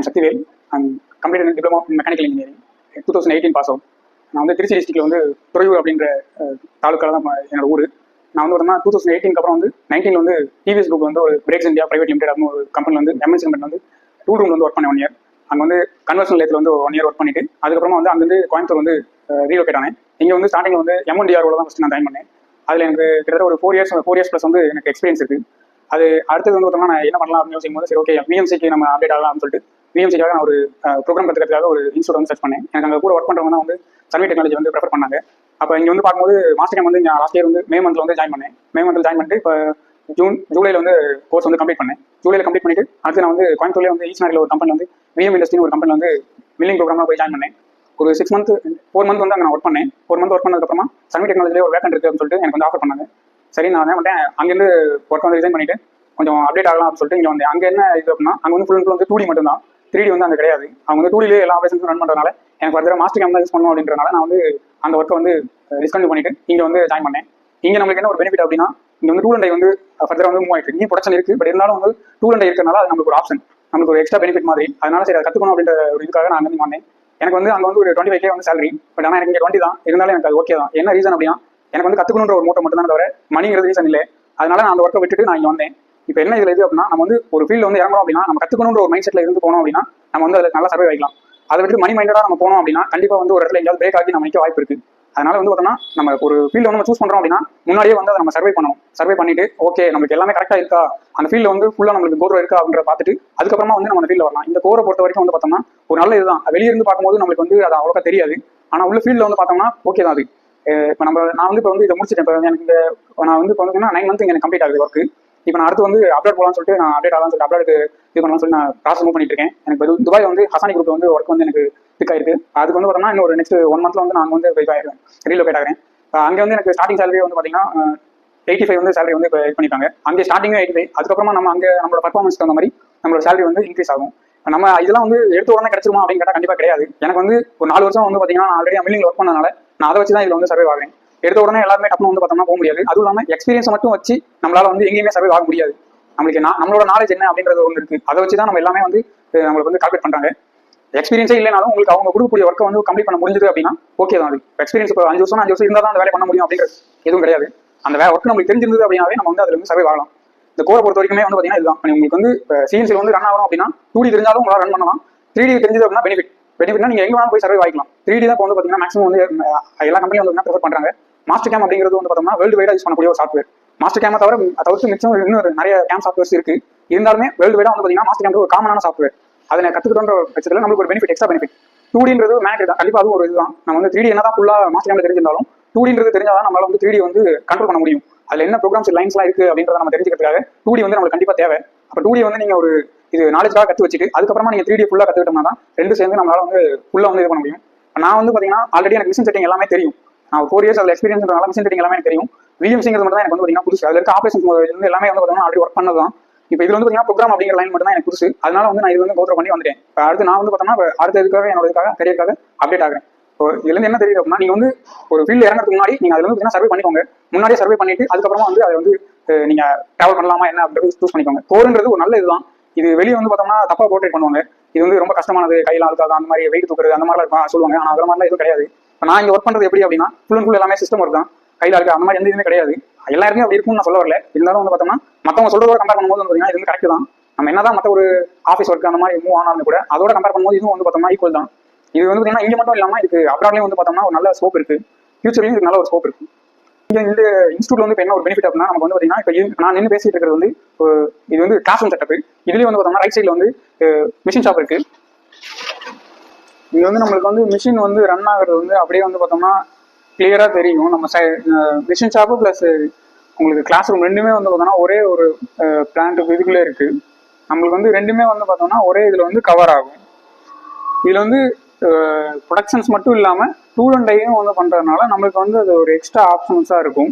I'm Sakthivel. I'm complete diploma in mechanical engineering. 2018 pass out. நான் வந்து திருச்சி டிஸ்ட்ரிக்ட்ல வந்து துறையூர் அப்படின்ற தாலுக்கால தான் என்னோட ஊர். நான் வந்து பார்த்தோம்னா 2018 அப்புறம் வந்து 19 வந்து டிவிஎஸ் குரூப் வந்து ஒரு பிரேக்ஸ் இந்தியா பிரைவேட் லிமிடெட் அப்படின்னு ஒரு கம்பெனி வந்து எம்என்சி கம்பெனி வந்து டூல் ரூம் வந்து ஒர்க் பண்ணேன் 1 இயர். அங்கே வந்து கன்வர்ஷன் லேத்தில் வந்து 1 இயர் ஒர்க் பண்ணிட்டு அதுக்கப்புறமா வந்து அங்கேருந்து கோயம்புத்தூர் வந்து ரீலோகேட் ஆனேன். இங்கே வந்து ஸ்டார்டிங்கில் வந்து எம்என்டிஆர்ஓல தான் ஃபஸ்ட்டு நான் ஜாயின் பண்ணேன். அதில் எனக்கு கிட்டத்தட்ட ஒரு 4 இயர்ஸ் ப்ளஸ் வந்து எனக்கு எக்ஸ்பீரியன்ஸ் இருக்குது. அது அடுத்தது வந்து பார்த்தோம்னா நான் என்ன பண்ணலாம் அப்படின்னு யோசிக்கும் போது சரி ஓகே விஎம்சிக்கு நம்ம அப்டேட் ஆகலாம் அப்படின்னு சொல்லிட்டு விஎம்சிக்காக நான் ஒரு ப்ரோக்ராம் கற்றுக்கிறதுக்காக ஒரு இன்ஸ்டியூட் வந்து சர்ச் பண்ணேன். எனக்கு அங்கே கூட ஒர்க் பண்ணுறவங்க தான் வந்து சர்வே டெக்னாலஜி வந்து ப்ரிஃபர் பண்ணாங்க. அப்போ இங்கே வந்து பார்க்கும்போது மாஸ்டர் கேம்ப் வந்து நான் லாஸ்ட் இயர் வந்து மே மந்த்ல வந்து ஜாயின் பண்ணேன். மே மந்த்ல ஜாயின் பண்ணிட்டு இப்போ ஜூலையில் வந்து கோர்ஸ் வந்து கம்ப்ளீட் பண்ணேன். ஜூலையில் கம்ப்ளீட் பண்ணிட்டு அடுத்து நான் வந்து கோயம்புத்தூர்லேயே வந்து ஈஸ்ட் ஒரு கம்பெனி வந்து விஎம் இண்டஸ்ட்ரின்னு ஒரு கம்பெனி வந்து மில்லிங் ப்ரோக்ராமாக போய் ஜாயின் பண்ணேன். ஒரு 4 மந்த் வந்து அங்கே நான் ஒர்க் பண்ணேன். 4 மந்த் ஒர்க் பண்ணதுக்கப்புறமா சர்வே டெக்னாலஜிலே ஒரு வேக்கண்ட் இருக்குது அப்படின்னு சொல்லிட்டு எனக்கு வந்து ஆஃபர் பண்ணாங்க. சரி நான் என்ன பண்ணிட்டேன், அங்கேருந்து ஒர்க் வந்து ரிசைன் பண்ணிட்டு கொஞ்சம் அப்டேட் ஆகலாம் அப்படின்னு சொல்லிட்டு இங்கே வந்து அங்கே என்ன இது அப்படின்னா அங்கே வந்து ஃபுல் அண்ட் ஃபுல் வந்து 2D மட்டும் தான், 3D வந்து அங்கே கிடையாது. அவங்க வந்து 2Dலே எல்லா ஆபரேஷன்ஸும் ரன் பண்ணுறதுனால எனக்கு வந்து மாஸ்டர் கேம் தான் யூஸ் பண்ணணும் அப்படின்றனால நான் வந்து அந்த ஒர்க்கை வந்து டிஸ்கண்டியூ பண்ணிட்டு இங்கே வந்து ஜாயின் பண்ணேன். இங்கே நம்மளுக்கு என்ன ஒரு பெனிஃபிட் அப்படின்னா இங்கே வந்து டூல் அண்ட் டை வந்து ஃபர்தராக வந்து மூவ் ஆகிட்டு இங்கே ப்ரொடக்ஷன் இருக்குது. பட் இருந்தாலும் வந்து டூல் அண்ட் டை இருக்கிறனால அது நமக்கு ஒரு ஆப்ஷன், நமக்கு ஒரு எக்ஸ்ட்ரா பெனிஃபிட் மாதிரி. அதனால சரி அதை கற்றுக்கணும் அப்படின்ற ஒரு இதுக்காக நான் அங்கே வந்தேன். எனக்கு வந்து அங்கே வந்து ஒரு 25K வந்து சேலரி. பட் ஆனால் எனக்கு இங்கே 20 தான் இருந்தாலும் எனக்கு அது ஓகே தான். என்ன ரீசன் அப்படின்னா எனக்கு வந்து கற்றுக்கணுன்ற ஒரு மோட்டோ மட்டும் தான் தவிர மணிங்கிறது ரீசன் இல்லை. அதனால நான் அந்த ஒர்க்கை விட்டுட்டு நான் இங்கே வந்தேன். இப்போ என்ன இதில் இது அப்படின்னா நம்ம வந்து ஒரு ஃபீல்டு வந்து இறங்கணும் அப்படின்னா நம்ம கற்றுக்கணுன்ற ஒரு மைண்ட் செட்டில் இருந்து போனோம் அப்படின்னா நம்ம வந்து அதில் நல்லா சர்வே ஆகிக்கலாம். அதை விட்டு மணி மைண்டடாக நம்ம போனோம் அப்படின்னா கண்டிப்பாக வந்து ஒரு இடத்துல எங்கேயாவது பிரேக் ஆகி நம்ம நிற்க வாய்ப்பு இருக்குது. அதனால வந்து பார்த்தோம்னா நம்ம ஒரு ஃபீல்டு வந்து நம்ம சூஸ் பண்ணுறோம் அப்படின்னா முன்னாடியே வந்து அதை நம்ம சர்வே பண்ணணும். சர்வே பண்ணிட்டு ஓகே நமக்கு எல்லாமே கரெக்டாக இருக்கா, அந்த ஃபீல்டு வந்து ஃபுல்லாக நம்மளுக்கு கோர் இருக்கா அப்படின்ற பார்த்துட்டு அதுக்கப்புறமா வந்து நம்ம அந்த ஃபீல்டில் வரலாம். இந்த கோரை பொறுத்த வரைக்கும் வந்து பார்த்தோம்னா ஒரு நல்ல இதுதான். வெளியிருந்து பார்க்கும்போது நம்மளுக்கு வந்து அது அவ்வளோக்கா தெரியாது. ஆனால் உள்ள ஃபீல்டில் வந்து பார்த்தோம்னா ஓகே தான் அது. இப்போ நான் வந்து இப்போ வந்து இதை முடிச்சிட்டேன். இப்போ எனக்கு நான் வந்து இப்போ வந்து 9 மந்த் எனக்கு கம்ப்ளீட் ஆகுது ஒர்க்கு. இப்போ நான் அடுத்து வந்து அப்டேட் போகலாம்னு சொல்லிட்டு நான் அப்டேட் ஆகலாம்னு சொல்லிட்டு அப்டேட் இது பண்ணலாம்னு சொல்லி நான் ப்ராசஸ் மூவ் பண்ணிட்டு இருக்கேன். எனக்கு துபாய் வந்து ஹசானி குரூப் வந்து ஒர்க் வந்து எனக்கு பிக் ஆயிருக்கு. அதுக்கு வந்து பார்த்தோம்னா இன்னொரு நெக்ஸ்ட் 1 மந்த்ல வந்து நான் வந்து ஆயிருக்கேன், ரீலோகேட் ஆகிறேன். அங்கே வந்து எனக்கு ஸ்டார்டிங் சேலரி வந்து பார்த்தீங்கன்னா 85 வந்து சேலரி வந்து இப்போ இது பண்ணிட்டாங்க. அங்கே ஸ்டார்டிங்கே 85. அதுக்கப்புறமா நம்ம அங்கே நம்மளோட பர்ஃபார்மன்ஸ்க்கு அந்த மாதிரி நம்மளோட சேலரி வந்து இன்க்ரீஸ் ஆகும். நம்ம இதெல்லாம் வந்து எடுத்து உடனே கிடைச்சிருமா அப்படின்னு கேட்டால் கண்டிப்பாக கிடையாது. எனக்கு வந்து ஒரு 4 வருஷம் வந்து பார்த்தீங்கன்னா நான் ஆல்ரெடி மில்லிங் ஒர்க் பண்ணனால நான் அதை வச்சு தான் இதில் வந்து சர்வே ஆகிறேன். எடுத்த உடனே எல்லாருமே டப்புனு வந்து பார்த்தோம்னா போக முடியாது. அதுவும் இல்லாமல் எக்ஸ்பீரியன்ஸ் மட்டும் வச்சு நம்மளால வந்து எங்கேயுமே சர்வே ஆக முடியாது. நம்மளுக்கு நம்மளோட நாலேஜ் என்ன அப்படின்றது ஒன்று இருக்கு. அதை வச்சு தான் நம்ம எல்லாமே வந்து நம்மளுக்கு வந்து கால்குலேட் பண்றாங்க. எக்ஸ்பீரியன்ஸே இல்லைனாலும் உங்களுக்கு அவங்க கொடுக்கக்கூடிய ஒர்க்கை வந்து கம்ப்ளீட் பண்ண முடிஞ்சது அப்படின்னா ஓகே தான். அது எக்ஸ்பீரியன்ஸ் இப்போ 5 வருஷம் இருந்தால் தான் அந்த வேலை பண்ண முடியும் அப்படின்றது எதுவும் கிடையாது. அந்த ஒர்க் நம்மளுக்கு தெரிஞ்சிருந்தது அப்படின்னாவே நம்ம வந்து அதில் வந்து சர்வே ஆகலாம். இந்த கோரை பொறுத்த வரைக்குமே வந்து பார்த்தீங்கன்னா இதுதான். உங்களுக்கு வந்து சிஎன்சியில் வந்து ரன் ஆகணும் அப்படின்னா 2D தெரிஞ்சாலும் உங்களால் ரன் பண்ணலாம். 3D தெரிஞ்சது அப்படின்னா பெனிஃபிட்னா நீங்கள் எங்கே வேணாலும் போய் சர்வே ஆகிக்கலாம். 3D தான் இப்போ வந்து பார்த்தீங்கன்னா மேக்ஸிமம் வந்து எல்லா கம்பெனியும் வந்து ப்ரிஃபர் பண்ணுறாங்க. மாஸ்டர் கேம் அப்படிங்கிறது வந்து பார்த்தோம்னா வேர்ல்டு வைடாக யூஸ் பண்ணக்கூடிய ஒரு சாஃப்ட்வேர். மாஸ்டர் கேமை தவிர்த்து மிச்சம் இன்னும் நிறைய கேம் சாஃப்ட்வேர்ஸ் இருக்கு. இருந்தாலுமே வேர்ல்டு வைடாக வந்து பார்த்தீங்கன்னா மாஸ்டர் கேம் ஒரு காமனான சாஃப்ட்வேர். அதை கற்றுக்கிட்டோன்ற பட்சத்தில் நம்மளுக்கு ஒரு பெனிஃபிட், எக்ஸ்ட்ரா பெனிஃபிட். 2Dன்றது மேனேஜ் தான், கண்டிப்பாக அதுவும் ஒரு இதுதான். நம்ம வந்து 3D என்ன தான் ஃபுல்லாக மாஸ்டர் கேமில் தெரிஞ்சிருந்தாலும் 2Dன்றது தெரிஞ்சாதான் நம்மளால வந்து 3D வந்து கண்ட்ரோல் பண்ண முடியும். அதில் என்ன ப்ரோக்ராம்ஸ் லைன்ஸ்லாம் இருக்கு அப்படின்றத நம்ம தெரிஞ்சுக்கிறதுக்காக 2D வந்து நம்மளுக்கு கண்டிப்பாக தேவை. அப்போ 2D வந்து நீங்கள் ஒரு இது நாலேஜாக கற்று வச்சுட்டு அதுக்கப்புறமா நீங்கள் 3D ஃபுல்லாக கற்றுக்கிட்டோம்னா தான் ரெண்டு சேர்ந்து நம்மளால வந்து ஃபுல்லாக வந்து இது பண்ண முடியும். நான் வந்து பார்த்தீங்கன்னா ஆல்ரெடி எனக்கு மிஷின் செட்டிங் எல்லாமே தெரியும். நான் 4 இயர்ஸ் அதில் எக்ஸ்பீரியன்ஸ்னால மிஷின் செட்டிங் எல்லாமே எனக்கு தெரியும். விஎம்சிங்கிறது மட்டும் தான் எனக்கு வந்து பார்த்தீங்கன்னா புதுசு. அதில் இருக்க ஆப்ரேஷன் வந்து எல்லாமே வந்து பார்த்தீங்கன்னா ஆல்ரெடி ஒர்க் பண்ணது தான். இப்போ இது வந்து பார்த்தீங்கன்னா ப்ரோக்ராம் அப்படிங்கிற லைன் மட்டும் தான் எனக்கு புதுசு. அதனால வந்து நான் இது வந்து கோத்ரூ பண்ணி வந்துட்டேன். இப்போ அடுத்து நான் வந்து பார்த்தோம்னா அடுத்த இதுக்காக என்னோட கரியருக்காக அப்டேட் ஆகிறேன். இப்போ இதுலேருந்து என்ன தெரியுது அப்படின்னா நீங்கள் வந்து ஒரு ஃபீல்டு இறங்குறதுக்கு முன்னாடி நீங்கள் அதில் வந்து பார்த்தீங்கன்னா சர்வே பண்ணிக்கோங்க. முன்னாடியே சர்வே பண்ணிட்டு அதுக்கப்புறமா வந்து அதை வந்து நீங்கள் ட்ராவல் பண்ணலாமா என்ன அப்படின்றது சூஸ் பண்ணிக்கோங்க. கோருன்றது ஒரு நல்ல இதுதான். இது வெளியே வந்து பார்த்தோம்னா தப்பாக போர்ட்ரேட் பண்ணுவாங்க. இது வந்து ரொம்ப கஷ்டமானது, கையில் ஆளுக்காக அந்த மாதிரி வெயிட் தூக்குறது அந்த மாதிரிலாம் இருக்கும் சொல்லுவாங்க. ஆனால் அது மாதிரிலாம் எதுவும் கிடையாது. இப்போ நான் இங்கே ஒர்க் பண்ணுறது எப்படி அப்படின்னா ஃபுல் அண்ட் ஃபுல் எல்லாமே சிஸ்டம் ஒர்க் தான். கையில் ஆளுக்கு அந்த மாதிரி எந்த இதுவுமே கிடையாது. எல்லாருமே அப்படி இருக்கும்னு நான் சொல்ல வரல. இருந்தாலும் வந்து பார்த்தோம்னா மற்றவங்க சொல்றதோட கம்பேர் பண்ணும்போது வந்து பார்த்தீங்கன்னா இது வந்து கரெக்ட் தான். நம்ம என்னதான் மற்ற ஒரு ஆஃபீஸ் ஒர்க் அந்த மாதிரி மூவ் ஆனாலும் கூட அதோட கம்பேர் பண்ணும்போது இதுவும் வந்து பார்த்தோம்னா ஈக்குவல் தான். இது வந்து பார்த்தீங்கன்னா இங்கே மட்டும் இல்லாமல் இதுக்கு அப்ராட்லேயும் வந்து பார்த்தோம்னா ஒரு நல்ல ஸ்கோப் இருக்கு. ஃபியூச்சர்லையும் இதுக்கு நல்ல ஒரு ஸ்கோப் இருக்கு. இங்கே இந்த இன்ஸ்டியூட்ல வந்து இப்போ என்ன ஒரு பெனிஃபிட் அப்படின்னா நமக்கு வந்து பார்த்தீங்கன்னா இப்போ நான் நின்று பேசிட்டு இருக்கிறது வந்து இது வந்து கிளாஸ் ரூம் செட்டப். இதுலேயும் வந்து பார்த்தோம்னா ரைட் சைடில் வந்து மிஷின் ஷாப் இருக்கு. இங்கே வந்து நம்மளுக்கு வந்து மிஷின் வந்து ரன் ஆகுறது வந்து அப்படியே வந்து பார்த்தோம்னா கிளியராக தெரியும். நம்ம மிஷின் ஷாப்பு ப்ளஸ் உங்களுக்கு கிளாஸ் ரூம் ரெண்டுமே வந்து பார்த்தோம்னா ஒரே ஒரு பிளான்ட் இதுக்குள்ளே இருக்கு. நம்மளுக்கு வந்து ரெண்டுமே வந்து பார்த்தோம்னா ஒரே இதில் வந்து கவர் ஆகும். இதில் வந்து ப்ரொடக்ஷன்ஸ் மட்டும் இல்லாமல் டூல் அண்ட் டையும் வந்து பண்ணுறதுனால நம்மளுக்கு வந்து அது ஒரு எக்ஸ்ட்ரா ஆப்ஷன்ஸாக இருக்கும்.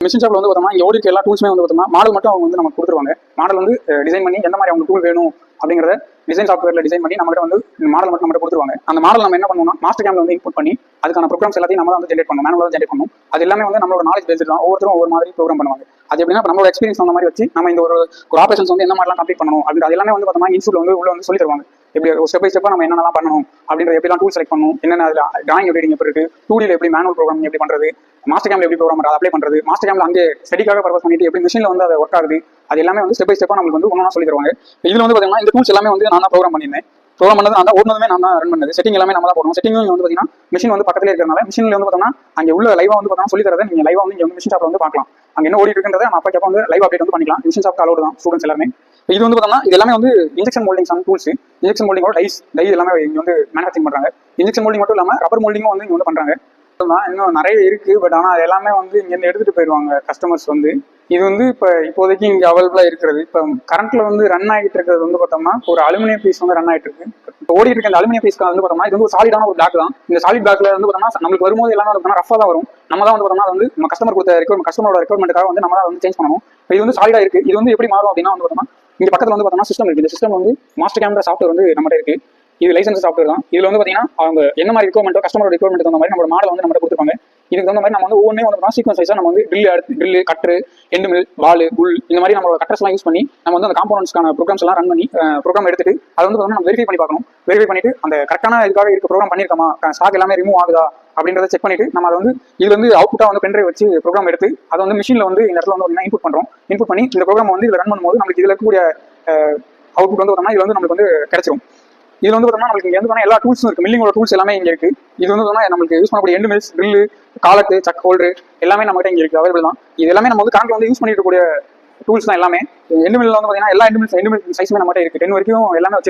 மிஷின் ஷாப்பில் வந்து பார்த்தோம்னா இங்கே ஓடிக்கு எல்லா டூல்ஸுமே வந்து பார்த்தோம்னா மாடல் மட்டும் அவங்க வந்து நமக்கு கொடுத்துருவாங்க. மாடல் வந்து டிசைன் பண்ணி எந்த மாதிரி அவங்க டூல் வேணும் அப்படிங்கிறத டிசைன் சாஃப்ட்வேரில் டிசைன் பண்ணி நம்மகிட்ட வந்து மாடல் மட்டும் நம்மகிட்ட கொடுத்துருவாங்க. அந்த மாடல் நம்ம என்ன பண்ணுவோம்னா மாஸ்டர் கேமில் வந்து இன்புட் பண்ணி அதுக்கான ப்ரோக்ராம்ஸ் எல்லாத்தையும் நம்ம வந்து ஜென்ரேட் பண்ணணும், மேனுவலாக ஜென்ரேட் பண்ணணும். அது எல்லாமே வந்து நம்மளோட நாலேஜ் பேஸ்டு தான். ஒவ்வொருத்தரும் ஒவ்வொரு மாதிரி ப்ரோக்ராம் பண்ணுவாங்க. அது எப்படின்னா நம்மளோட எக்ஸ்பீரியன்ஸ் அந்த மாதிரி வச்சு நம்ம இந்த ஒரு ஆப்ரேஷன்ஸ் வந்து என்ன மாதிரிலாம் கம்ப்ளீட் பண்ணணும் அப்படின்னு அது எல்லாமே வந்து பார்த்தோம்னா இன்ஸ்டியூட்ல வந்து உள்ள வந்து சொல்லி தருவாங்க. எப்படி ஸ்டெப் பை ஸ்டெப்பாக நம்ம என்னென்னலாம் பண்ணணும் அப்படின்றது எப்படிலாம் டூல் செலக்ட் பண்ணணும், என்னென்ன அதில் டிராயிங் எப்படி எப்படி இருக்கு, 2D எப்படி மேனுவல் ப்ரோக்ராம் எப்படி பண்ணுறது, மாஸ்டர் கேம்ல எப்படி ப்ரோக்ராம் அப்ளை பண்ணுறது, மாஸ்டர் கேம்ல அங்கே ஸ்டடிக்காக பர்பஸ் பண்ணிட்டு எப்படி மிஷினில் வந்து அதை ஒர்க் ஆகுது, அது எல்லாமே வந்து ஸ்டெப் பை ஸ்டெப்பாக நம்மளுக்கு வந்து ஒன்றா சொல்லி தருவாங்க. இதில் வந்து பார்த்தீங்கன்னா இந்த டூல்ஸ் எல்லாமே வந்து நான் தான் ப்ரோக்ராம் பண்ணியிருந்தேன். ப்ரோக்ராம் பண்ணது நான் தான், ஓடுனதுமே நான் தான் ரன் பண்ணது. செட்டிங் எல்லாமே நம்ம தான் போடணும். செட்டிங் வந்து பார்த்தீங்கன்னா மிஷின் வந்து பக்கத்துல இருக்கிறனால மிஷினில் வந்து பார்த்தோம்னா அங்கே உள்ள லைவாக வந்து பார்த்தோம்னா சொல்லி தரதை நீங்கள் லைவாக வந்து இங்கே வந்து மிஷின் ஷாப்பில் வந்து பார்க்கலாம். அங்கே என்ன ஓடி இருக்குன்றதை நம்ம அப்போ வந்து லைவ் அப்டேட் வந்து பண்ணிக்கலாம். மிஷின் ஷாப் அலோடு தான் ஸ்டூடெண்ட்ஸ் எல்லாமே. இது வந்து பார்த்தோம்னா இது எல்லாமே வந்து இன்ஜெக்ஷன் மோல்டிங் டூல்ஸ். இன்ஜெக்ஷன் மோல்டிங்கோட டை எல்லாமே இங்கே வந்து மேனுஃபேக்சரிங் பண்ணுறாங்க. இன்ஜெக்ஷன் மோல்டிங் மட்டும் இல்லாமல் ரப்பர் மோல்டிங்கும் வந்து இங்கே வந்து பண்ணுறாங்க. இன்னும் நிறைய இருக்கு. பட் ஆனால் அது எல்லாமே வந்து இங்கேருந்து எடுத்துட்டு போயிடுவாங்க கஸ்டமர்ஸ் வந்து. இது வந்து இப்போதைக்கு இங்கே அவைலபிளா இருக்கிறது. இப்போ கரண்ட்ல வந்து ரன் ஆகிட்டு இருக்கிறது வந்து பார்த்தோம்னா ஒரு அலுமினியம் பீஸ் வந்து ரன் ஆகிட்டு இருக்கு. இப்போ ஓடிட்டு இருக்க இந்த அலுமினியம் பீஸ்க்கு வந்து பார்த்தோம்னா இது வந்து ஒரு சாலிடான ஒரு பிளாக் தான். இந்த சாலிட் பிளாக்ல வந்து பார்த்தோம்னா நம்மளுக்கு வரும்போது எல்லாமே வந்து ரஃபா தான் வரும். நம்ம தான் வந்து பார்த்தோம்னா வந்து நம்ம கஸ்டமர் கொடுத்த கஸ்டமரோட ரெக்யர்மெண்ட்டுக்காக வந்து நம்ம தான் வந்து சேஞ்ச் பண்ணணும். இது வந்து சாலிடா இருக்கு. இது வந்து எப்படி மாறும் அப்படின்னா வந்து பார்த்தோம்னா இங்க பக்கத்துல வந்து பார்த்தோம்னா சிஸ்டம் இருக்கு. இந்த சிஸ்டம் வந்து மாஸ்டர் கேம்ன்ற சாஃப்ட்வேர் வந்து நம்மகிட்ட இருக்கு. இது லைசன்ஸ் சாஃப்ட்வேர் தான். இதுல வந்து பாத்தீங்கன்னா அவங்க என்ன மாதிரி ரெக்யர்மெண்ட்டோ கஸ்டமரோட ரெக்யர்மெண்ட் தகுந்த மாதிரி நம்ம மாடல் வந்து நம்ம கொடுத்துருப்பாங்க. இதுக்கு தகுந்த மாதிரி நம்ம வந்து ஒவ்வொன்றே வந்து சீக்வன்ஸ் வைஸா நம்ம வந்து ட்ரில் கட்ரு எண்டு மில் பால் புல் இந்த மாதிரி நம்மளோட கட்டர்ஸ் எல்லாம் யூஸ் பண்ணி நம்ம வந்து அந்த காம்போனன்ட்ஸ்க்கான ப்ரோக்ராம்ஸ் எல்லாம் ரன் பண்ணி ப்ரோக்ராம் எடுத்துட்டு அதை வந்து நம்ம வெரிஃபை பண்ணி பார்க்கணும். வெரிஃபை பண்ணிட்டு அந்த கரெக்டான இதுக்காக இருக்க ப்ரோக்ராம் பண்ணிருக்கோமா, ஸ்டாக் எல்லாமே ரிமூவ் ஆகுதா அப்படின்றத செக் பண்ணிட்டு நம்ம அதை வந்து இது வந்து அவுட்புட்டா வந்து பென்ட்ரைவ் வச்சு ப்ரோக்ராம் எடுத்து அதை வந்து மிஷின்ல வந்து இந்த இடத்துல வந்து இன்புட் பண்றோம். இன்புட் பண்ணி இந்த ப்ரோக்ராம் வந்து இதுல ரன் பண்ணும்போது நம்மளுக்கு இதுல இருக்கக்கூடிய அவுட்புட் வந்து பார்த்தோம்னா இது வந்து நம்மளுக்கு வந்து கிடைச்சிரும். இதுல வந்து பார்த்தோம்னா நம்மளுக்கு இங்க வந்து எல்லா டூல்ஸும் இருக்கு. மில்லிங்கோட டூல்ஸ் எல்லாமே இங்க இருக்கு. இது வந்து நம்மளுக்கு யூஸ் பண்ணக்கூடிய எண்டு மில்ஸ், ட்ரில், காலத்து, சக் ஹோல்டர் எல்லாமே நம்ம கிட்ட இங்க இருக்கு, அவைலபிள் தான். இது எல்லாமே நம்ம வந்து கரண்ட்ல வந்து யூஸ் பண்ணிட்டு இருக்கக்கூடிய டூல்ஸ் தான் எல்லாமே. எண்டு மில்ல வந்து பாத்தீங்கன்னா எல்லா எண்டு மில் சைஸுமே நம்ம கிட்ட இருக்கு. 10 வரைக்கும் எல்லாமே வச்சு